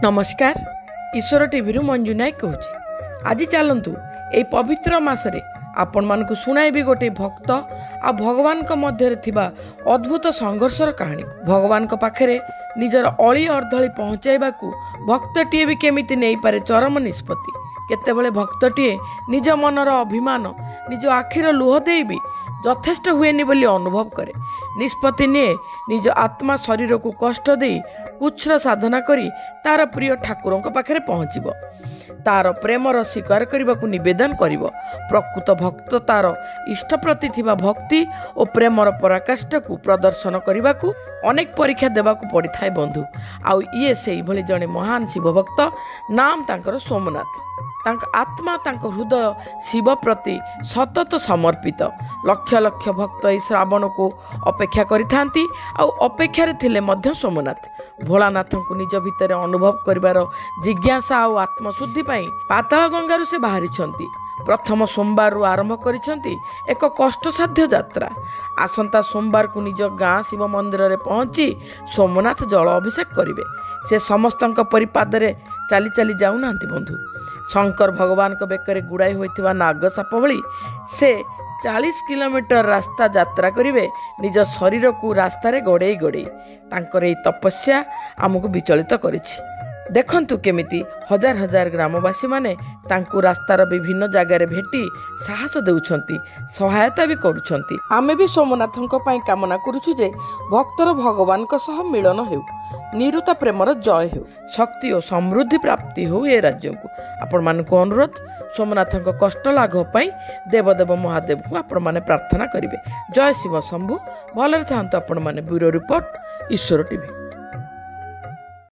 नमस्कार ईश्वर टीवी मंजू नायक कहूँ आज चलतु यही पवित्र मसरे आपण मानक शुणाइबी गोटे भक्त आ भगवान मध्य अद्भुत संघर्षर कहानी। भगवान पाखे निजर अली अर्धली पहुँचाइबा भक्तटीए भी केमिति नहीं पारे चरम निष्पत्ति। केतेबेले भक्तटीए निज मनर अभिमान निज आखिर लुह दे भी यथेष्ट हुएनि बोली अनुभव करे। निष्पत्ति निये निज आत्मा शरीर को कष्ट दे कुछर साधना करी तार प्रिय ठाकुर पाखे पहुँचब, तार प्रेमर स्वीकार करने को निवेदन करिब। प्रकृत भक्त तार इष्ट प्रति थिबा भक्ति और प्रेमर पराकाष्ठ को प्रदर्शन करने को अनेक परीक्षा देवाक पड़ी थाए बंधु। आउ ये से भली जड़े महान शिव भक्त नाम तांकर सोमनाथ। तांक आत्मा तांक हृदय शिव प्रति सतत समर्पित। लक्ष लक्ष भक्त यह श्रावण को अपेक्षा करिथांती। आउ अपेक्षारे थिले मध्य सोमनाथ भोलानाथ को निज भितर अनुभव करिवार जिज्ञासा और आत्मशुद्धि पाई पाताल गंगारू से बाहरी। प्रथम सोमवार आरंभ करिसेंती एक कष्टसाध्य यात्रा। आसंता सोमवार को निज गाँ शिव मंदिर में पहुँची सोमनाथ जल अभिषेक करिवे। से समस्तक परिपादरे चाली चाली जाऊना बंधु। शंकर भगवान को बेकरे गुड़ाई होइथिबा नाग साप भली से 40 किलोमीटर रास्ता यात्रा करिवे। निज शरीर को रास्तार गड़े गड़े तांकर एई तपस्या आमको विचलित करिछि। देखंतु केमिति हजार हजार ग्रामवासी माने तांकु रास्तार विभिन्न जगार भेटी साहस देउछंती, सहायता भी करुछंती। आमे भी सोमनाथंक पई कामना करूछु जे भक्तर भगवान को सह मिलन हेउ, निरुता प्रेमर जय हेउ, शक्ति और समृद्धि प्राप्ति हो ए राज्य को। आपण मानक अनुरोध सोमनाथंक कष्ट लाघव पई देवदेव महादेव को आपण माने प्रार्थना करिवे। जय शिव शंभु। भलरे थांतु आपण माने ब्यूरो रिपोर्ट ईश्वर टीवी।